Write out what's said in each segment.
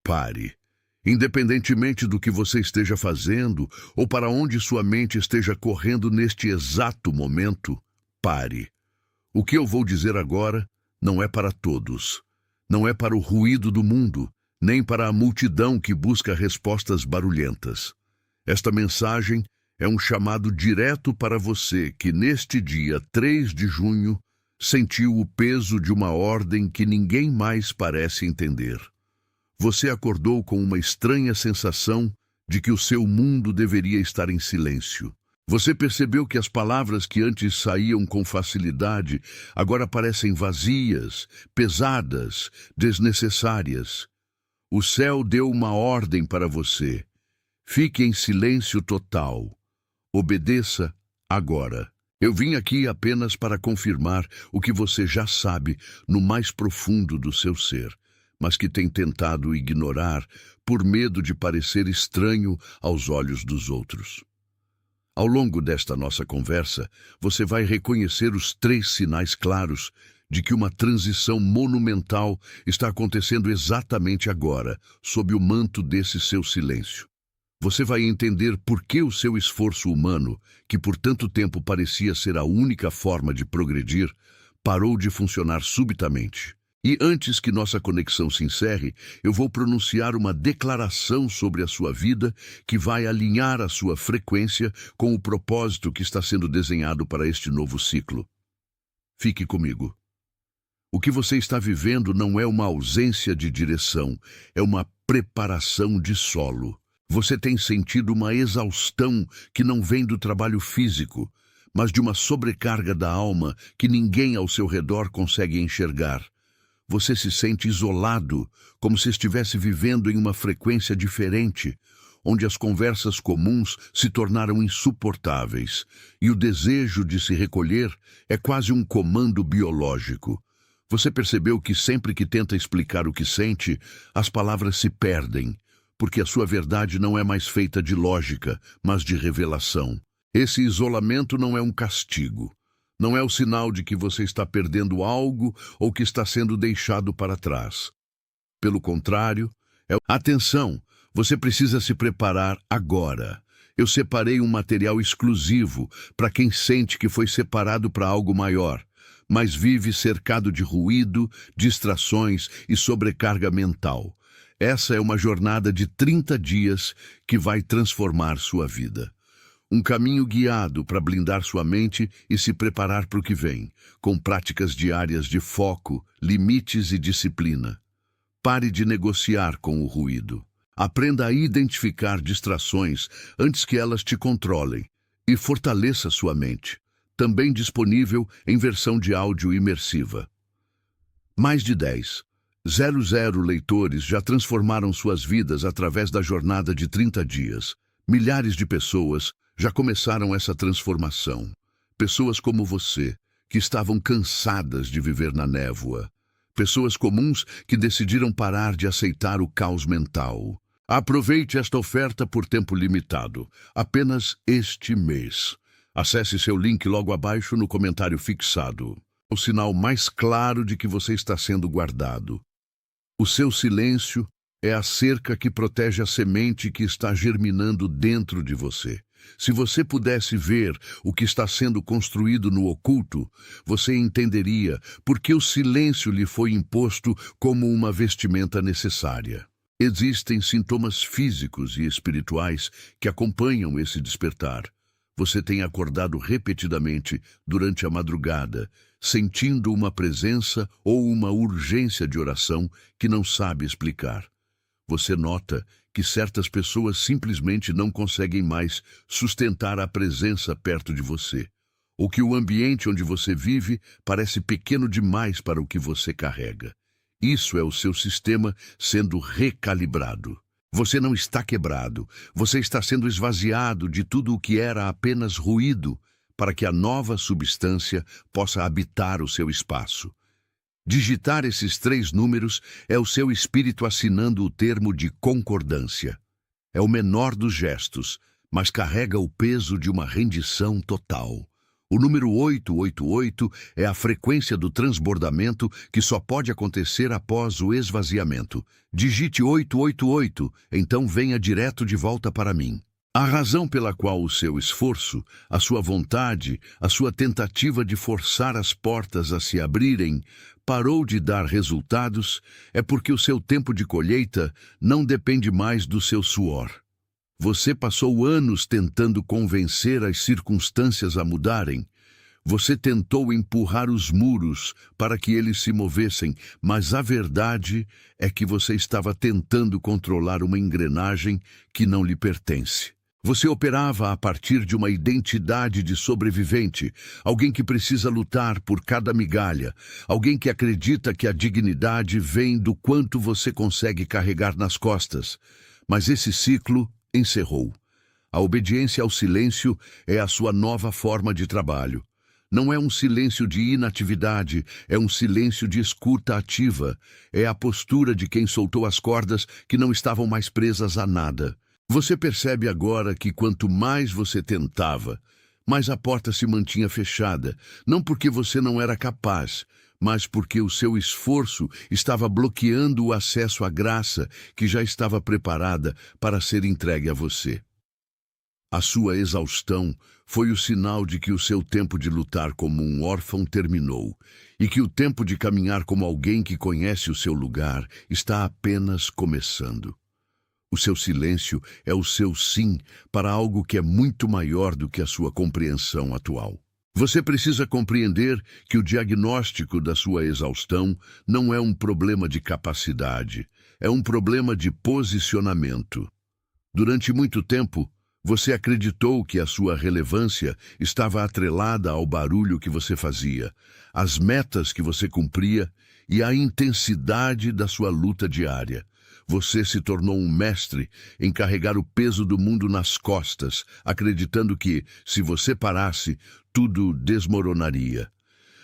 Pare. Independentemente do que você esteja fazendo ou para onde sua mente esteja correndo neste exato momento, pare. O que eu vou dizer agora não é para todos. Não é para o ruído do mundo, nem para a multidão que busca respostas barulhentas. Esta mensagem é um chamado direto para você que, neste dia 3 de junho, sentiu o peso de uma ordem que ninguém mais parece entender. Você acordou com uma estranha sensação de que o seu mundo deveria estar em silêncio. Você percebeu que as palavras que antes saíam com facilidade agora parecem vazias, pesadas, desnecessárias. O céu deu uma ordem para você. Fique em silêncio total. Obedeça agora. Eu vim aqui apenas para confirmar o que você já sabe no mais profundo do seu ser, mas que tem tentado ignorar por medo de parecer estranho aos olhos dos outros. Ao longo desta nossa conversa, você vai reconhecer os 3 sinais claros de que uma transição monumental está acontecendo exatamente agora, sob o manto desse seu silêncio. Você vai entender por que o seu esforço humano, que por tanto tempo parecia ser a única forma de progredir, parou de funcionar subitamente. E antes que nossa conexão se encerre, eu vou pronunciar uma declaração sobre a sua vida que vai alinhar a sua frequência com o propósito que está sendo desenhado para este novo ciclo. Fique comigo. O que você está vivendo não é uma ausência de direção, é uma preparação de solo. Você tem sentido uma exaustão que não vem do trabalho físico, mas de uma sobrecarga da alma que ninguém ao seu redor consegue enxergar. Você se sente isolado, como se estivesse vivendo em uma frequência diferente, onde as conversas comuns se tornaram insuportáveis, e o desejo de se recolher é quase um comando biológico. Você percebeu que sempre que tenta explicar o que sente, as palavras se perdem, porque a sua verdade não é mais feita de lógica, mas de revelação. Esse isolamento não é um castigo. Não é o sinal de que você está perdendo algo ou que está sendo deixado para trás. Pelo contrário, atenção, você precisa se preparar agora. Eu separei um material exclusivo para quem sente que foi separado para algo maior, mas vive cercado de ruído, distrações e sobrecarga mental. Essa é uma jornada de 30 dias que vai transformar sua vida. Um caminho guiado para blindar sua mente e se preparar para o que vem, com práticas diárias de foco, limites e disciplina. Pare de negociar com o ruído. Aprenda a identificar distrações antes que elas te controlem e fortaleça sua mente. Também disponível em versão de áudio imersiva. Mais de 10,00 leitores já transformaram suas vidas através da jornada de 30 dias. Milhares de pessoas já começaram essa transformação. Pessoas como você, que estavam cansadas de viver na névoa. Pessoas comuns que decidiram parar de aceitar o caos mental. Aproveite esta oferta por tempo limitado, apenas este mês. Acesse seu link logo abaixo no comentário fixado. O sinal mais claro de que você está sendo guardado. O seu silêncio é a cerca que protege a semente que está germinando dentro de você. Se você pudesse ver o que está sendo construído no oculto, você entenderia por que o silêncio lhe foi imposto como uma vestimenta necessária. Existem sintomas físicos e espirituais que acompanham esse despertar. Você tem acordado repetidamente durante a madrugada, sentindo uma presença ou uma urgência de oração que não sabe explicar. Você nota que certas pessoas simplesmente não conseguem mais sustentar a presença perto de você, ou que o ambiente onde você vive parece pequeno demais para o que você carrega. Isso é o seu sistema sendo recalibrado. Você não está quebrado, você está sendo esvaziado de tudo o que era apenas ruído, para que a nova substância possa habitar o seu espaço. Digitar esses 3 números é o seu espírito assinando o termo de concordância. É o menor dos gestos, mas carrega o peso de uma rendição total. O número 888 é a frequência do transbordamento que só pode acontecer após o esvaziamento. Digite 888, então venha direto de volta para mim. A razão pela qual o seu esforço, a sua vontade, a sua tentativa de forçar as portas a se abrirem, parou de dar resultados, é porque o seu tempo de colheita não depende mais do seu suor. Você passou anos tentando convencer as circunstâncias a mudarem. Você tentou empurrar os muros para que eles se movessem, mas a verdade é que você estava tentando controlar uma engrenagem que não lhe pertence. Você operava a partir de uma identidade de sobrevivente, alguém que precisa lutar por cada migalha, alguém que acredita que a dignidade vem do quanto você consegue carregar nas costas. Mas esse ciclo encerrou. A obediência ao silêncio é a sua nova forma de trabalho. Não é um silêncio de inatividade, é um silêncio de escuta ativa. É a postura de quem soltou as cordas que não estavam mais presas a nada. Você percebe agora que quanto mais você tentava, mais a porta se mantinha fechada, não porque você não era capaz, mas porque o seu esforço estava bloqueando o acesso à graça que já estava preparada para ser entregue a você. A sua exaustão foi o sinal de que o seu tempo de lutar como um órfão terminou e que o tempo de caminhar como alguém que conhece o seu lugar está apenas começando. O seu silêncio é o seu sim para algo que é muito maior do que a sua compreensão atual. Você precisa compreender que o diagnóstico da sua exaustão não é um problema de capacidade, é um problema de posicionamento. Durante muito tempo, você acreditou que a sua relevância estava atrelada ao barulho que você fazia, às metas que você cumpria e à intensidade da sua luta diária. Você se tornou um mestre em carregar o peso do mundo nas costas, acreditando que, se você parasse, tudo desmoronaria.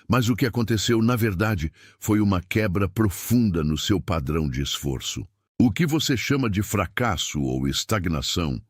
Mas o que aconteceu, na verdade, foi uma quebra profunda no seu padrão de esforço. O que você chama de fracasso ou estagnação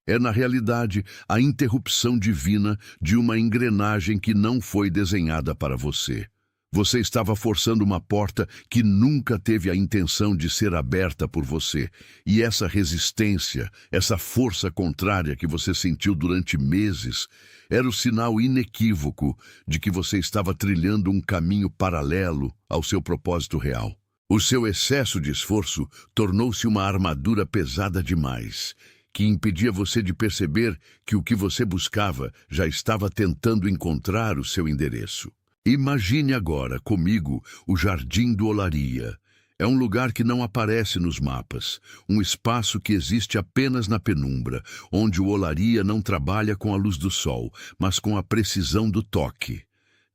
é, na realidade, a interrupção divina de uma engrenagem que não foi desenhada para você. Você estava forçando uma porta que nunca teve a intenção de ser aberta por você. E essa resistência, essa força contrária que você sentiu durante meses, era o sinal inequívoco de que você estava trilhando um caminho paralelo ao seu propósito real. O seu excesso de esforço tornou-se uma armadura pesada demais, que impedia você de perceber que o que você buscava já estava tentando encontrar o seu endereço. Imagine agora, comigo, o Jardim do Olaria. É um lugar que não aparece nos mapas, um espaço que existe apenas na penumbra, onde o Olaria não trabalha com a luz do sol, mas com a precisão do toque.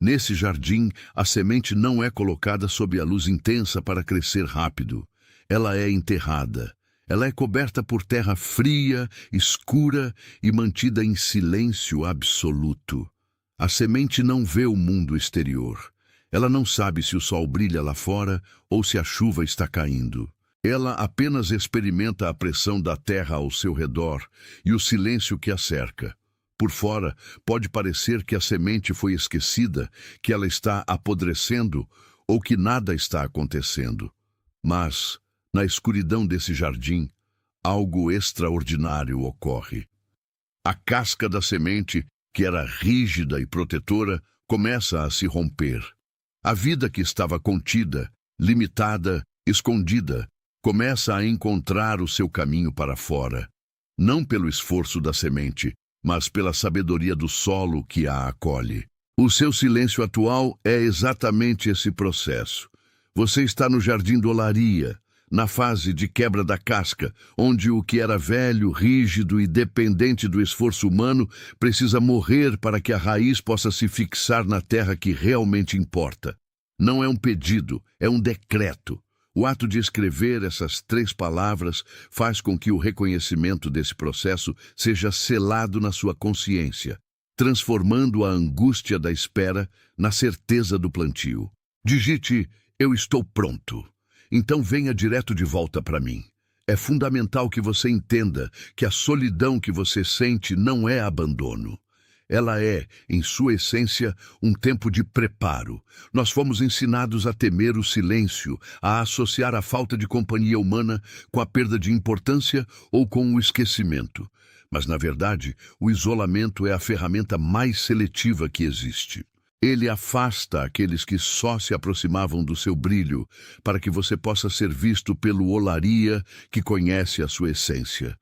Nesse jardim, a semente não é colocada sob a luz intensa para crescer rápido. Ela é enterrada. Ela é coberta por terra fria, escura e mantida em silêncio absoluto. A semente não vê o mundo exterior. Ela não sabe se o sol brilha lá fora ou se a chuva está caindo. Ela apenas experimenta a pressão da terra ao seu redor e o silêncio que a cerca. Por fora, pode parecer que a semente foi esquecida, que ela está apodrecendo ou que nada está acontecendo. Mas, na escuridão desse jardim, algo extraordinário ocorre. A casca da semente, que era rígida e protetora, começa a se romper. A vida que estava contida, limitada, escondida, começa a encontrar o seu caminho para fora. Não pelo esforço da semente, mas pela sabedoria do solo que a acolhe. O seu silêncio atual é exatamente esse processo. Você está no Jardim do Olaria, na fase de quebra da casca, onde o que era velho, rígido e dependente do esforço humano precisa morrer para que a raiz possa se fixar na terra que realmente importa. Não é um pedido, é um decreto. O ato de escrever essas 3 palavras faz com que o reconhecimento desse processo seja selado na sua consciência, transformando a angústia da espera na certeza do plantio. Digite: eu estou pronto. Então venha direto de volta para mim. É fundamental que você entenda que a solidão que você sente não é abandono. Ela é, em sua essência, um tempo de preparo. Nós fomos ensinados a temer o silêncio, a associar a falta de companhia humana com a perda de importância ou com o esquecimento. Mas, na verdade, o isolamento é a ferramenta mais seletiva que existe. Ele afasta aqueles que só se aproximavam do seu brilho, para que você possa ser visto pelo olaria que conhece a sua essência.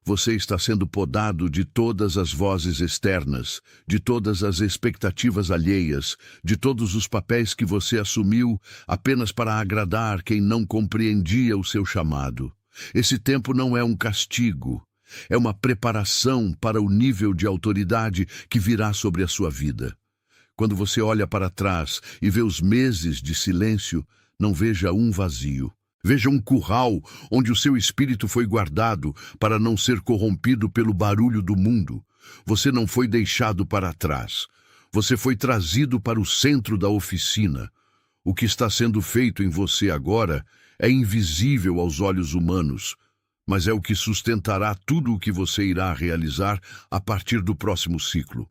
Você está sendo podado de todas as vozes externas, de todas as expectativas alheias, de todos os papéis que você assumiu apenas para agradar quem não compreendia o seu chamado. Esse tempo não é um castigo, é uma preparação para o nível de autoridade que virá sobre a sua vida. Quando você olha para trás e vê os meses de silêncio, não veja um vazio. Veja um curral onde o seu espírito foi guardado para não ser corrompido pelo barulho do mundo. Você não foi deixado para trás. Você foi trazido para o centro da oficina. O que está sendo feito em você agora é invisível aos olhos humanos, mas é o que sustentará tudo o que você irá realizar a partir do próximo ciclo.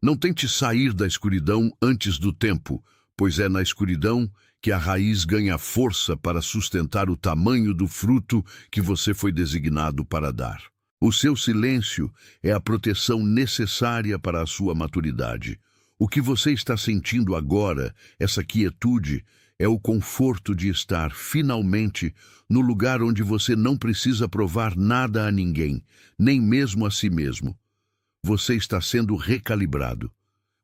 Não tente sair da escuridão antes do tempo, pois é na escuridão que a raiz ganha força para sustentar o tamanho do fruto que você foi designado para dar. O seu silêncio é a proteção necessária para a sua maturidade. O que você está sentindo agora, essa quietude, é o conforto de estar, finalmente, no lugar onde você não precisa provar nada a ninguém, nem mesmo a si mesmo. Você está sendo recalibrado.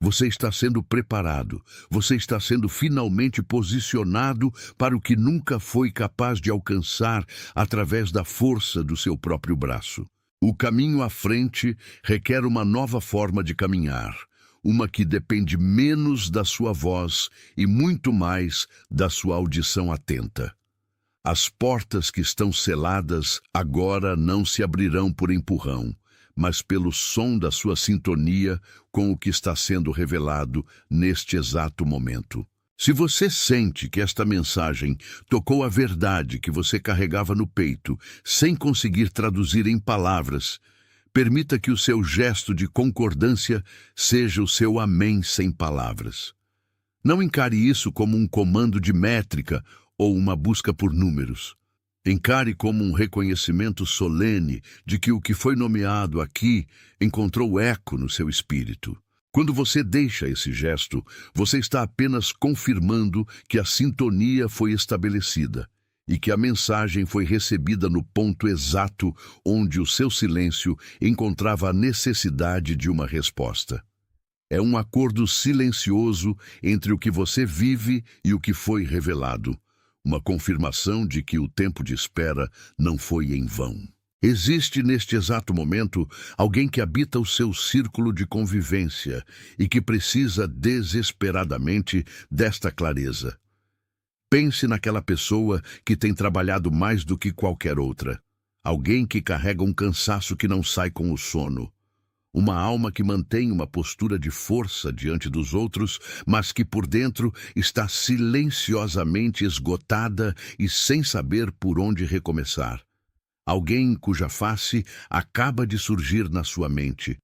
Você está sendo preparado, você está sendo finalmente posicionado para o que nunca foi capaz de alcançar através da força do seu próprio braço. O caminho à frente requer uma nova forma de caminhar, uma que depende menos da sua voz e muito mais da sua audição atenta. As portas que estão seladas agora não se abrirão por empurrão, mas pelo som da sua sintonia com o que está sendo revelado neste exato momento. Se você sente que esta mensagem tocou a verdade que você carregava no peito, sem conseguir traduzir em palavras, permita que o seu gesto de concordância seja o seu amém sem palavras. Não encare isso como um comando de métrica ou uma busca por números. Encare como um reconhecimento solene de que o que foi nomeado aqui encontrou eco no seu espírito. Quando você deixa esse gesto, você está apenas confirmando que a sintonia foi estabelecida e que a mensagem foi recebida no ponto exato onde o seu silêncio encontrava a necessidade de uma resposta. É um acordo silencioso entre o que você vive e o que foi revelado. Uma confirmação de que o tempo de espera não foi em vão. Existe neste exato momento alguém que habita o seu círculo de convivência e que precisa desesperadamente desta clareza. Pense naquela pessoa que tem trabalhado mais do que qualquer outra. Alguém que carrega um cansaço que não sai com o sono. Uma alma que mantém uma postura de força diante dos outros, mas que por dentro está silenciosamente esgotada e sem saber por onde recomeçar. Alguém cuja face acaba de surgir na sua mente,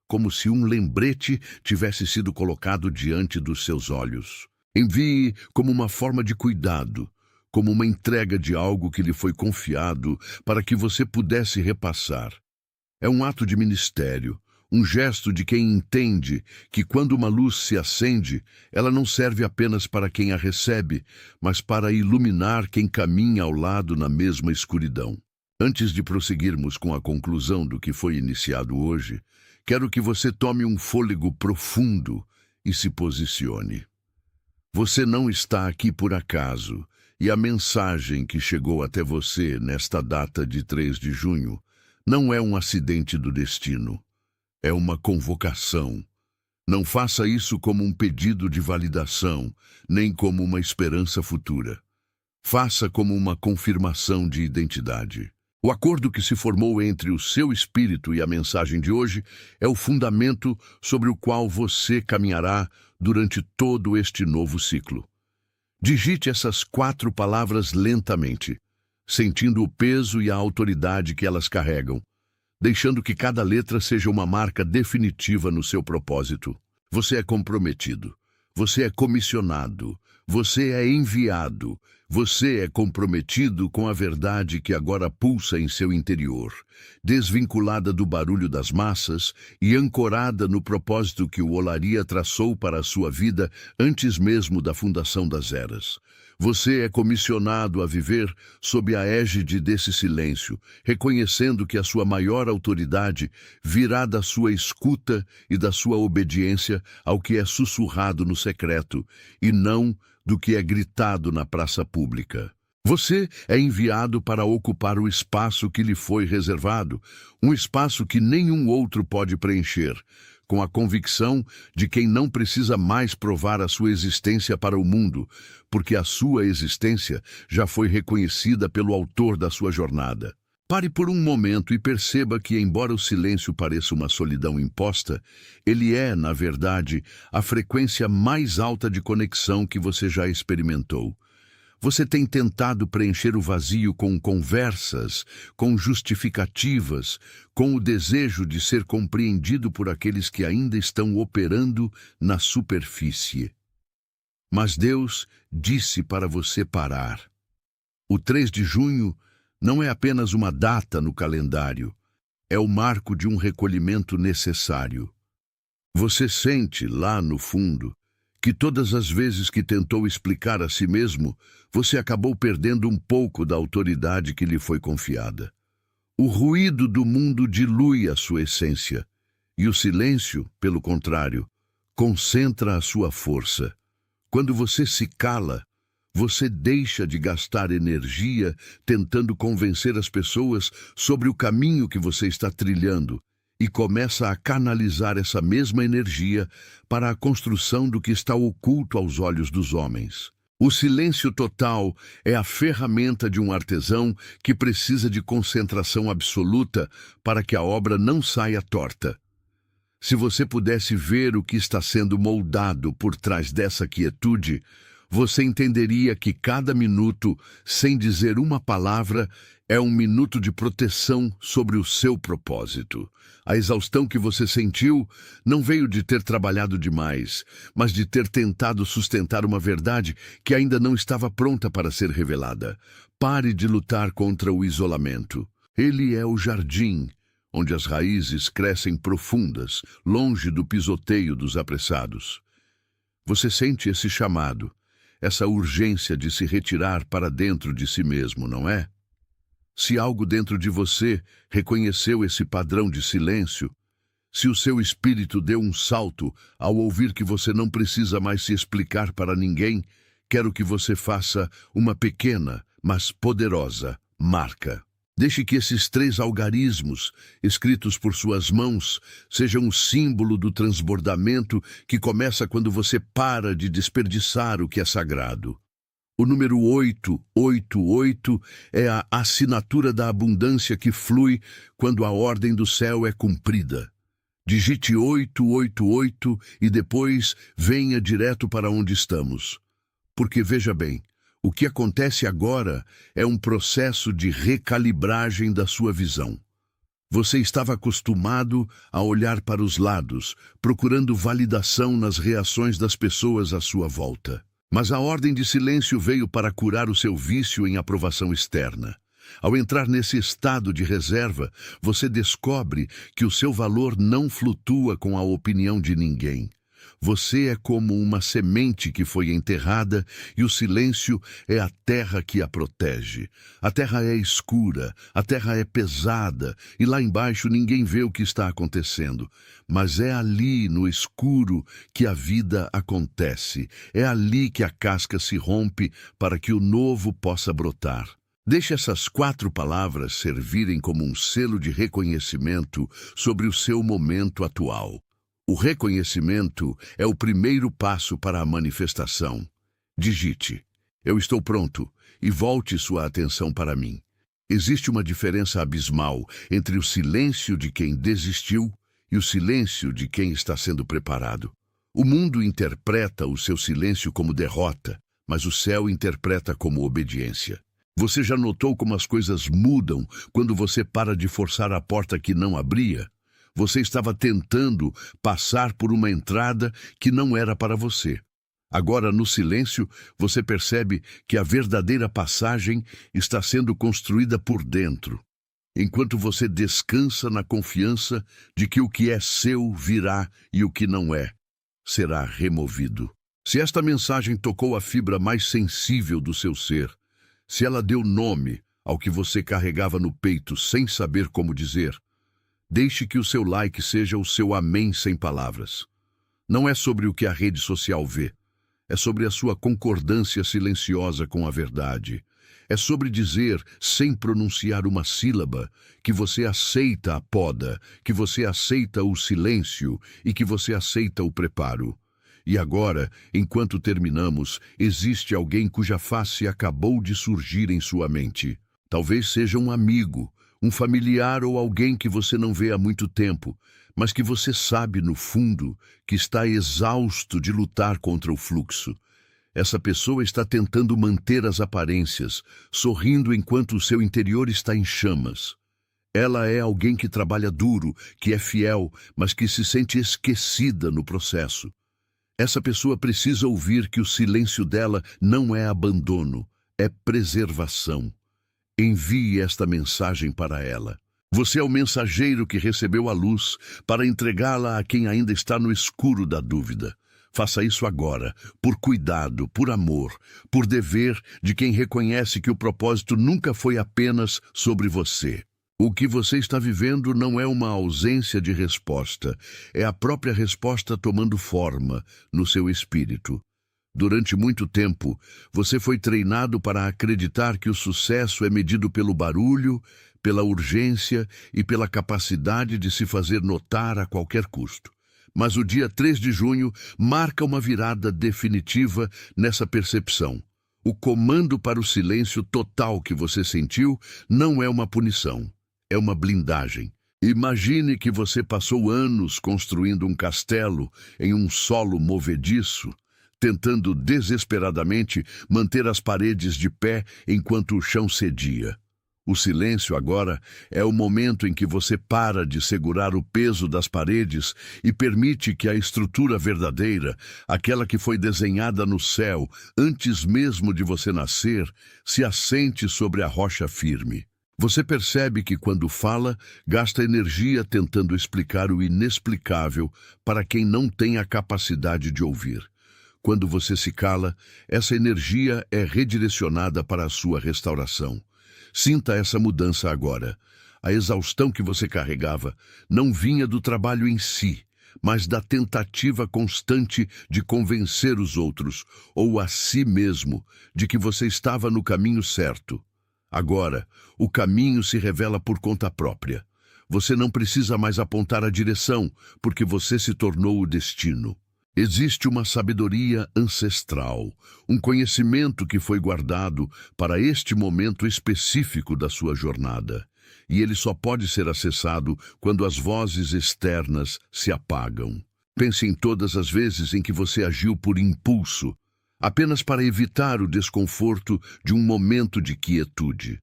como se um lembrete tivesse sido colocado diante dos seus olhos. Envie como uma forma de cuidado, como uma entrega de algo que lhe foi confiado para que você pudesse repassar. É um ato de ministério. Um gesto de quem entende que quando uma luz se acende, ela não serve apenas para quem a recebe, mas para iluminar quem caminha ao lado na mesma escuridão. Antes de prosseguirmos com a conclusão do que foi iniciado hoje, quero que você tome um fôlego profundo e se posicione. Você não está aqui por acaso, e a mensagem que chegou até você nesta data de 3 de junho não é um acidente do destino. É uma convocação. Não faça isso como um pedido de validação, nem como uma esperança futura. Faça como uma confirmação de identidade. O acordo que se formou entre o seu espírito e a mensagem de hoje é o fundamento sobre o qual você caminhará durante todo este novo ciclo. Digite essas 4 palavras lentamente, sentindo o peso e a autoridade que elas carregam. deixando que cada letra seja uma marca definitiva no seu propósito. Você é comprometido, você é comissionado, você é enviado, você é comprometido com a verdade que agora pulsa em seu interior, desvinculada do barulho das massas e ancorada no propósito que o Olaria traçou para a sua vida antes mesmo da fundação das eras. Você é comissionado a viver sob a égide desse silêncio, reconhecendo que a sua maior autoridade virá da sua escuta e da sua obediência ao que é sussurrado no secreto, e não do que é gritado na praça pública. Você é enviado para ocupar o espaço que lhe foi reservado, um espaço que nenhum outro pode preencher, com a convicção de quem não precisa mais provar a sua existência para o mundo, porque a sua existência já foi reconhecida pelo autor da sua jornada. Pare por um momento e perceba que, embora o silêncio pareça uma solidão imposta, ele é, na verdade, a frequência mais alta de conexão que você já experimentou. Você tem tentado preencher o vazio com conversas, com justificativas, com o desejo de ser compreendido por aqueles que ainda estão operando na superfície. Mas Deus disse para você parar. O 3 de junho não é apenas uma data no calendário, é o marco de um recolhimento necessário. Você sente, lá no fundo, que todas as vezes que tentou explicar a si mesmo, você acabou perdendo um pouco da autoridade que lhe foi confiada. O ruído do mundo dilui a sua essência, e o silêncio, pelo contrário, concentra a sua força. Quando você se cala, você deixa de gastar energia tentando convencer as pessoas sobre o caminho que você está trilhando e começa a canalizar essa mesma energia para a construção do que está oculto aos olhos dos homens. O silêncio total é a ferramenta de um artesão que precisa de concentração absoluta para que a obra não saia torta. Se você pudesse ver o que está sendo moldado por trás dessa quietude, você entenderia que cada minuto, sem dizer uma palavra, é um minuto de proteção sobre o seu propósito. A exaustão que você sentiu não veio de ter trabalhado demais, mas de ter tentado sustentar uma verdade que ainda não estava pronta para ser revelada. Pare de lutar contra o isolamento. Ele é o jardim, onde as raízes crescem profundas, longe do pisoteio dos apressados. Você sente esse chamado, essa urgência de se retirar para dentro de si mesmo, não é? Se algo dentro de você reconheceu esse padrão de silêncio, se o seu espírito deu um salto ao ouvir que você não precisa mais se explicar para ninguém, quero que você faça uma pequena, mas poderosa marca. Deixe que esses 3 algarismos, escritos por suas mãos, sejam o símbolo do transbordamento que começa quando você para de desperdiçar o que é sagrado. O número 888 é a assinatura da abundância que flui quando a ordem do céu é cumprida. Digite 888 e depois venha direto para onde estamos. Porque veja bem, o que acontece agora é um processo de recalibragem da sua visão. Você estava acostumado a olhar para os lados, procurando validação nas reações das pessoas à sua volta. Mas a ordem de silêncio veio para curar o seu vício em aprovação externa. Ao entrar nesse estado de reserva, você descobre que o seu valor não flutua com a opinião de ninguém. Você é como uma semente que foi enterrada e o silêncio é a terra que a protege. A terra é escura, a terra é pesada e lá embaixo ninguém vê o que está acontecendo. Mas é ali, no escuro, que a vida acontece. É ali que a casca se rompe para que o novo possa brotar. Deixe essas 4 palavras servirem como um selo de reconhecimento sobre o seu momento atual. O reconhecimento é o primeiro passo para a manifestação. Digite: eu estou pronto, e volte sua atenção para mim. Existe uma diferença abismal entre o silêncio de quem desistiu e o silêncio de quem está sendo preparado. O mundo interpreta o seu silêncio como derrota, mas o céu interpreta como obediência. Você já notou como as coisas mudam quando você para de forçar a porta que não abria? Você estava tentando passar por uma entrada que não era para você. Agora, no silêncio, você percebe que a verdadeira passagem está sendo construída por dentro, enquanto você descansa na confiança de que o que é seu virá e o que não é será removido. Se esta mensagem tocou a fibra mais sensível do seu ser, se ela deu nome ao que você carregava no peito sem saber como dizer, deixe que o seu like seja o seu amém sem palavras. Não é sobre o que a rede social vê, é sobre a sua concordância silenciosa com a verdade. É sobre dizer, sem pronunciar uma sílaba, que você aceita a poda, que você aceita o silêncio e que você aceita o preparo. E agora, enquanto terminamos, existe alguém cuja face acabou de surgir em sua mente. Talvez seja um amigo, um familiar ou alguém que você não vê há muito tempo, mas que você sabe, no fundo, que está exausto de lutar contra o fluxo. Essa pessoa está tentando manter as aparências, sorrindo enquanto o seu interior está em chamas. Ela é alguém que trabalha duro, que é fiel, mas que se sente esquecida no processo. Essa pessoa precisa ouvir que o silêncio dela não é abandono, é preservação. Envie esta mensagem para ela. Você é o mensageiro que recebeu a luz para entregá-la a quem ainda está no escuro da dúvida. Faça isso agora, por cuidado, por amor, por dever de quem reconhece que o propósito nunca foi apenas sobre você. O que você está vivendo não é uma ausência de resposta, é a própria resposta tomando forma no seu espírito. Durante muito tempo, você foi treinado para acreditar que o sucesso é medido pelo barulho, pela urgência e pela capacidade de se fazer notar a qualquer custo. Mas o dia 3 de junho marca uma virada definitiva nessa percepção. O comando para o silêncio total que você sentiu não é uma punição, é uma blindagem. Imagine que você passou anos construindo um castelo em um solo movediço, tentando desesperadamente manter as paredes de pé enquanto o chão cedia. O silêncio agora é o momento em que você para de segurar o peso das paredes e permite que a estrutura verdadeira, aquela que foi desenhada no céu antes mesmo de você nascer, se assente sobre a rocha firme. Você percebe que quando fala, gasta energia tentando explicar o inexplicável para quem não tem a capacidade de ouvir. Quando você se cala, essa energia é redirecionada para a sua restauração. Sinta essa mudança agora. A exaustão que você carregava não vinha do trabalho em si, mas da tentativa constante de convencer os outros, ou a si mesmo, de que você estava no caminho certo. Agora, o caminho se revela por conta própria. Você não precisa mais apontar a direção, porque você se tornou o destino. Existe uma sabedoria ancestral, um conhecimento que foi guardado para este momento específico da sua jornada. E ele só pode ser acessado quando as vozes externas se apagam. Pense em todas as vezes em que você agiu por impulso, apenas para evitar o desconforto de um momento de quietude.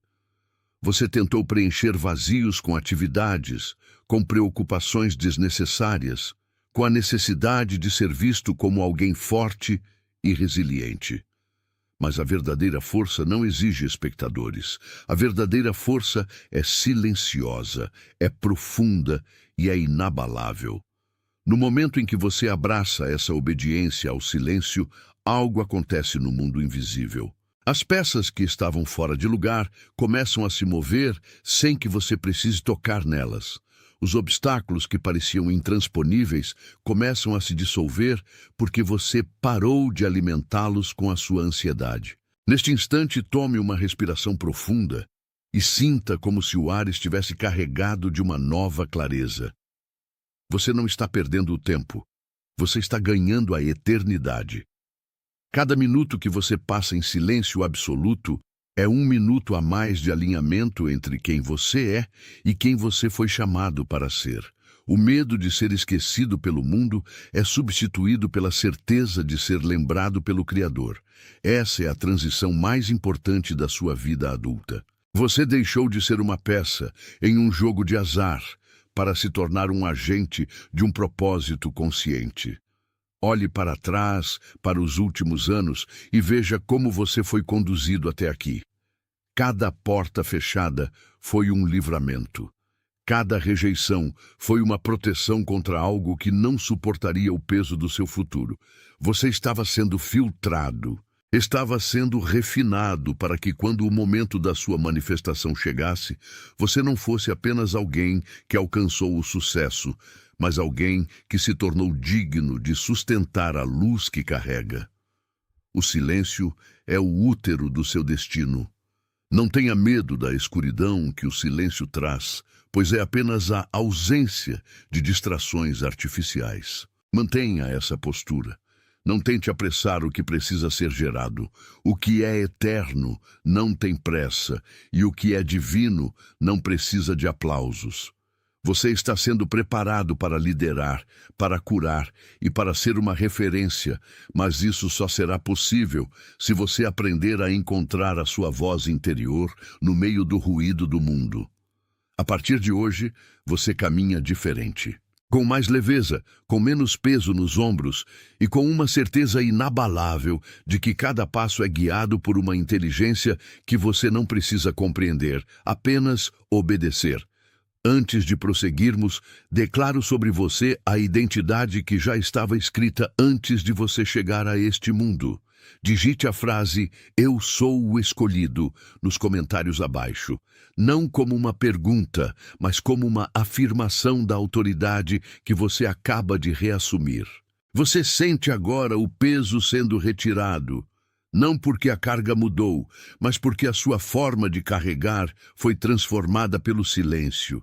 Você tentou preencher vazios com atividades, com preocupações desnecessárias, com a necessidade de ser visto como alguém forte e resiliente. Mas a verdadeira força não exige espectadores. A verdadeira força é silenciosa, é profunda e é inabalável. No momento em que você abraça essa obediência ao silêncio, algo acontece no mundo invisível. As peças que estavam fora de lugar começam a se mover sem que você precise tocar nelas. Os obstáculos que pareciam intransponíveis começam a se dissolver porque você parou de alimentá-los com a sua ansiedade. Neste instante, tome uma respiração profunda e sinta como se o ar estivesse carregado de uma nova clareza. Você não está perdendo o tempo, você está ganhando a eternidade. Cada minuto que você passa em silêncio absoluto é 1 minuto a mais de alinhamento entre quem você é e quem você foi chamado para ser. O medo de ser esquecido pelo mundo é substituído pela certeza de ser lembrado pelo Criador. Essa é a transição mais importante da sua vida adulta. Você deixou de ser uma peça em um jogo de azar para se tornar um agente de um propósito consciente. Olhe para trás, para os últimos anos, e veja como você foi conduzido até aqui. Cada porta fechada foi um livramento. Cada rejeição foi uma proteção contra algo que não suportaria o peso do seu futuro. Você estava sendo filtrado, estava sendo refinado para que, quando o momento da sua manifestação chegasse, você não fosse apenas alguém que alcançou o sucesso, mas alguém que se tornou digno de sustentar a luz que carrega. O silêncio é o útero do seu destino. Não tenha medo da escuridão que o silêncio traz, pois é apenas a ausência de distrações artificiais. Mantenha essa postura. Não tente apressar o que precisa ser gerado. O que é eterno não tem pressa, e o que é divino não precisa de aplausos. Você está sendo preparado para liderar, para curar e para ser uma referência, mas isso só será possível se você aprender a encontrar a sua voz interior no meio do ruído do mundo. A partir de hoje, você caminha diferente. Com mais leveza, com menos peso nos ombros e com uma certeza inabalável de que cada passo é guiado por uma inteligência que você não precisa compreender, apenas obedecer. Antes de prosseguirmos, declaro sobre você a identidade que já estava escrita antes de você chegar a este mundo. Digite a frase "Eu sou o escolhido" nos comentários abaixo, não como uma pergunta, mas como uma afirmação da autoridade que você acaba de reassumir. Você sente agora o peso sendo retirado, não porque a carga mudou, mas porque a sua forma de carregar foi transformada pelo silêncio.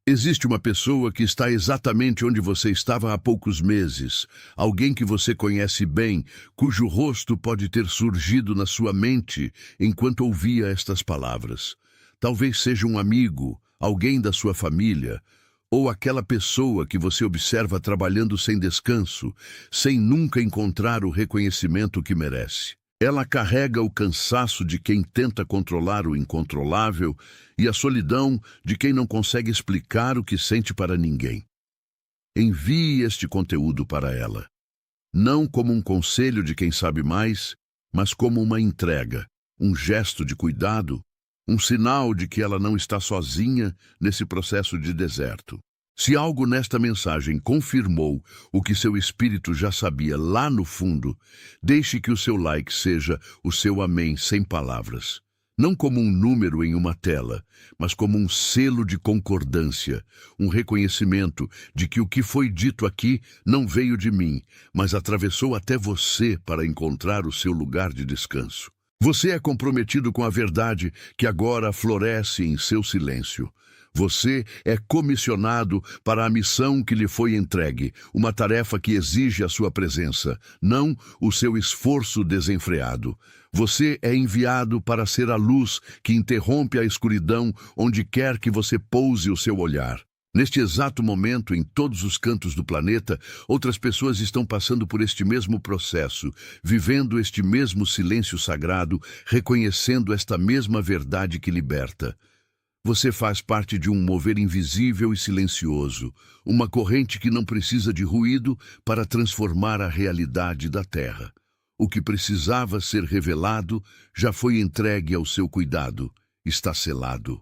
Existe uma pessoa que está exatamente onde você estava há poucos meses, alguém que você conhece bem, cujo rosto pode ter surgido na sua mente enquanto ouvia estas palavras. Talvez seja um amigo, alguém da sua família, ou aquela pessoa que você observa trabalhando sem descanso, sem nunca encontrar o reconhecimento que merece. Ela carrega o cansaço de quem tenta controlar o incontrolável e a solidão de quem não consegue explicar o que sente para ninguém. Envie este conteúdo para ela, não como um conselho de quem sabe mais, mas como uma entrega, um gesto de cuidado, um sinal de que ela não está sozinha nesse processo de deserto. Se algo nesta mensagem confirmou o que seu espírito já sabia lá no fundo, deixe que o seu like seja o seu amém sem palavras. Não como um número em uma tela, mas como um selo de concordância, um reconhecimento de que o que foi dito aqui não veio de mim, mas atravessou até você para encontrar o seu lugar de descanso. Você é comprometido com a verdade que agora floresce em seu silêncio. Você é comissionado para a missão que lhe foi entregue, uma tarefa que exige a sua presença, não o seu esforço desenfreado. Você é enviado para ser a luz que interrompe a escuridão onde quer que você pouse o seu olhar. Neste exato momento, em todos os cantos do planeta, outras pessoas estão passando por este mesmo processo, vivendo este mesmo silêncio sagrado, reconhecendo esta mesma verdade que liberta. Você faz parte de um mover invisível e silencioso, uma corrente que não precisa de ruído para transformar a realidade da Terra. O que precisava ser revelado já foi entregue ao seu cuidado, está selado.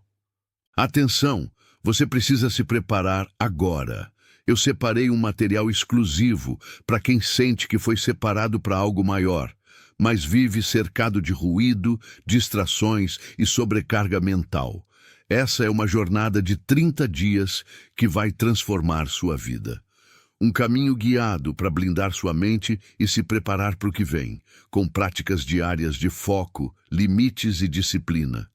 Atenção, você precisa se preparar agora. Eu separei um material exclusivo para quem sente que foi separado para algo maior, mas vive cercado de ruído, distrações e sobrecarga mental. Essa é uma jornada de 30 dias que vai transformar sua vida. Um caminho guiado para blindar sua mente e se preparar para o que vem, com práticas diárias de foco, limites e disciplina.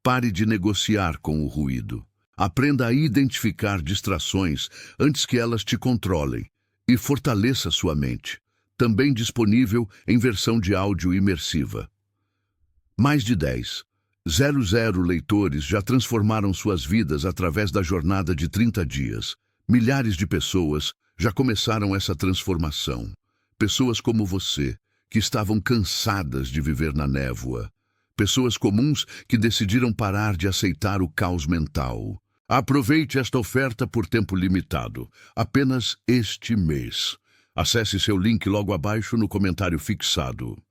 Pare de negociar com o ruído. Aprenda a identificar distrações antes que elas te controlem e fortaleça sua mente. Também disponível em versão de áudio imersiva. Mais de 10,00 leitores já transformaram suas vidas através da jornada de 30 dias. Milhares de pessoas já começaram essa transformação. Pessoas como você, que estavam cansadas de viver na névoa. Pessoas comuns que decidiram parar de aceitar o caos mental. Aproveite esta oferta por tempo limitado, apenas este mês. Acesse seu link logo abaixo no comentário fixado.